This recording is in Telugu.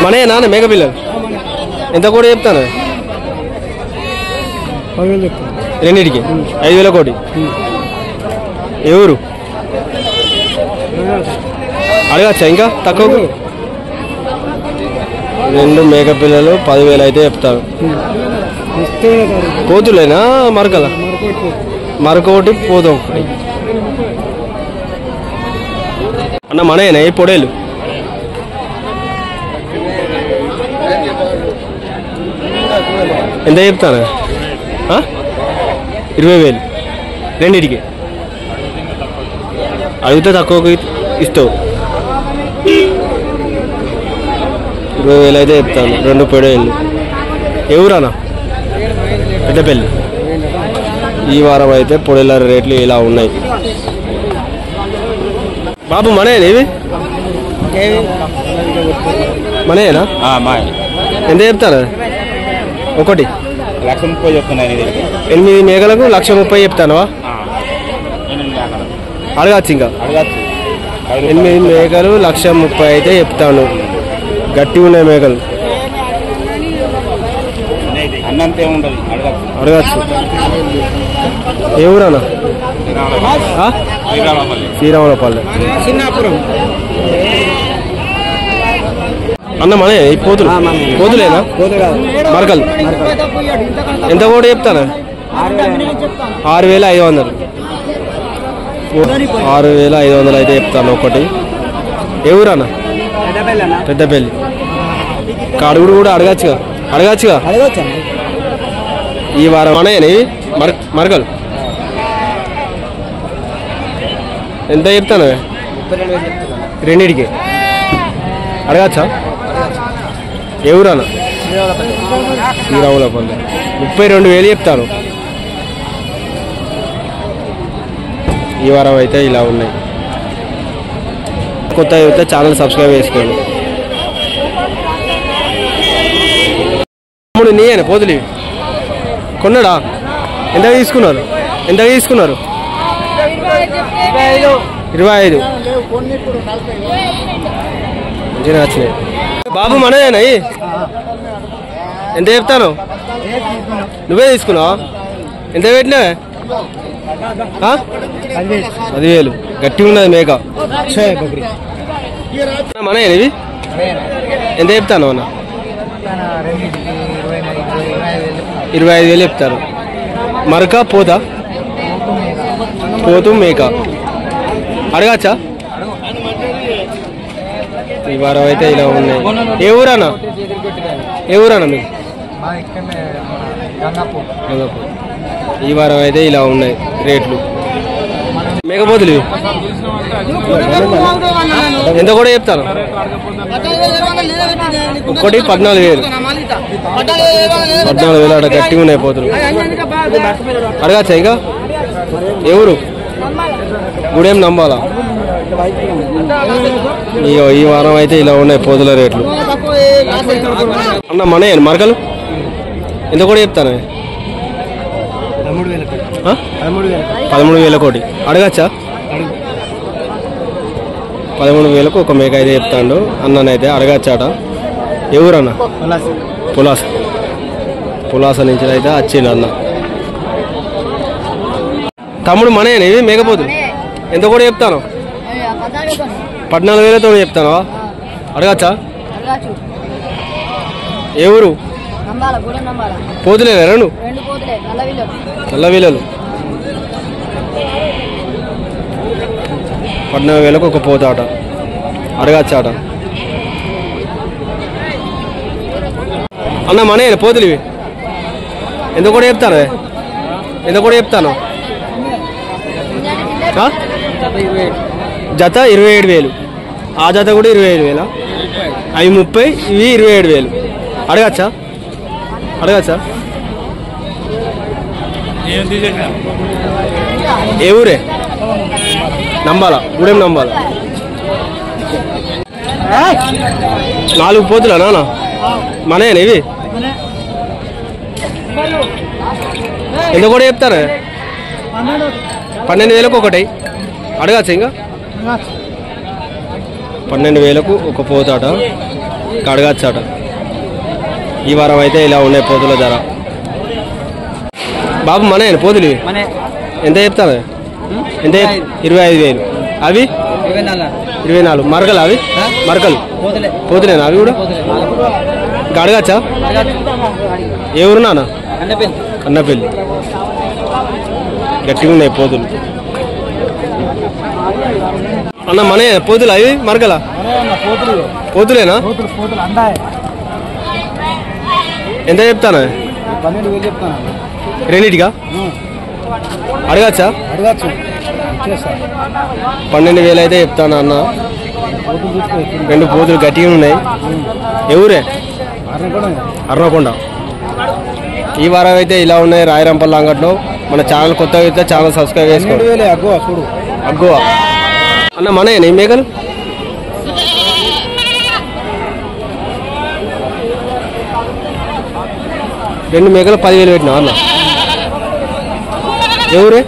మనే నాన్న మేకపిల్లలు ఎంత కూడా చెప్తాను రెండింటికి 5,000 కోటి ఎవరు అడగచ్చా ఇంకా తక్కువ రెండు మేకపిల్లలు 10,000 అయితే చెప్తారు పోతులేనా మరకల మరొకటి పోదు ఒకటి అన్న మనయేనా ఈ పొడేలు ఎంత చెప్తాను 20,000 రెండింటికి అడిగితే తక్కువ ఇస్తావు 20,000 అయితే చెప్తాను రెండు పొడేళ్ళు ఎవరన్నా పెద్దపల్లి ఈ వారం అయితే పొడేళ్ళ రేట్లు ఇలా ఉన్నాయి బాబు మనయేనా ఇవి మనయేనా ఎంత చెప్తాను ఒకటి 1,30,000 చెప్తున్నాయి 8 మేకలకు 1,30,000 చెప్తానవా అడగచ్చు ఇంకా 8 మేకలు 1,30,000 అయితే చెప్తాను గట్టి ఉన్నాయి మేకలు అన్నంతే ఉండదు అడగచ్చు ఏ ఊరన్నా శ్రీరాములపల్లి అన్న మనే ఈ పోతులు పోతులేనా మరకలు ఎంత కూడా చెప్తాను 6,500 6,500 అయితే చెప్తాను ఒకటి ఏ ఊరన్నా పెద్దపల్లి అడుగుడు కూడా అడగచ్చుగా ఈ వారం అనేవి మరకలు ఎంత చెప్తాను రెండింటికి అడగచ్చా ఎవరన్నా శ్రీరాములపల్లి 32,000 చెప్తాను ఈ వారం అయితే ఇలా ఉన్నాయి కొత్త అయితే ఛానల్ సబ్స్క్రైబ్ చేసుకోండి నీయేనా పోతులు కొన్నాడా ఎంత తీసుకున్నారు 25 మంచిగా వచ్చినాయి బాబు మనదేనా ఎంత చెప్తాను నువ్వే తీసుకున్నావా ఎంత పెట్టినావే 10,000 గట్టి ఉన్నది మేక మనయేనా ఇవి ఎంత చెప్తాను అన్న 25,000 చెప్తారు మరక పోతు మేక అడగచ్చా ఈ వారం అయితే ఇలా ఉన్నాయి ఏ ఊరన్నా మీకు గంగాపూర్ ఈ వారం అయితే ఇలా ఉన్నాయి రేట్లు మేకపోతులు ఎంత కూడా చెప్తాను ఒక్కటి 14,000 అక్కడ గట్టిగా ఉన్నాయి పోతులు అడగచ్చా ఇంకా ఎవరు గుడేం నంబాలా ఈ వారం అయితే ఇలా ఉన్నాయి పోతుల రేట్లు అన్న మనే మరకలు ఎంత కూడా చెప్తాను 13,000 కోటి అడగచ్చా 13,000కు ఒక మేక అయితే చెప్తాడు అన్ననైతే అడగచ్చాట ఎవరన్నా పులాస నుంచి అయితే వచ్చిండు అన్న తమ్ముడు మనేనా ఇవి మేకపోతు ఎంత కూడా చెప్తాను 14,000తో చెప్తాను అడగచ్చా ఏ ఊరు పోతులేనా రెండు నల్లవీలలు 14,000కు ఒక పోతాట అడగచ్చాట అన్న మనేనా పోతులు ఇవి ఎంత కూడా చెప్తాను జత 27,000 ఆ జత కూడా 27,000 అవి 30 ఇవి 27,000 అడగచ్చా ఏ ఊరే గూడెం నంబాల 4 పోతులా నాన్న మనేనా ఇవి ఎంత కూడా చెప్తారా 12,000కు ఒకటి అడగచ్చా ఇంకా 12,000కు ఒక పోతాట కడగచ్చాట. ఈ వారం అయితే ఇలా ఉన్నాయి పోతుల ధర. బాబు మన పోతులు ఇవి ఎంత చెప్తాను? ఎంత 25,000. అవి 24. మరకలు అవి మరకలు పోతులేనా అవి కూడా? అడగచ్చా? ఏ ఊరు నాన్న? కన్నపల్లి. గట్టిగా ఉన్నాయి పోతులు. అన్న మన పోతులు అవి మరకలా? పోతులేనా? ఎంత చెప్తాను? 12,000 చెప్తాను. రెండింటిగా అడగచ్చా? 12,000 అయితే చెప్తాను అన్న. 2 పోతులు గట్టిగా ఉన్నాయి. ఎవరే? అర్నకొండ. ఈ వారం అయితే ఇలా ఉన్నాయి రాయరంపల్లి అంగట్లో. మన ఛానల్ కొత్తగా అయితే ఛానల్ సబ్స్క్రైబ్ చేసుకోండి. అగ్గో అన్న మన ఈ మేకలు 2 మేకలు 10,000 పెట్టినా అన్న. ఎవరే?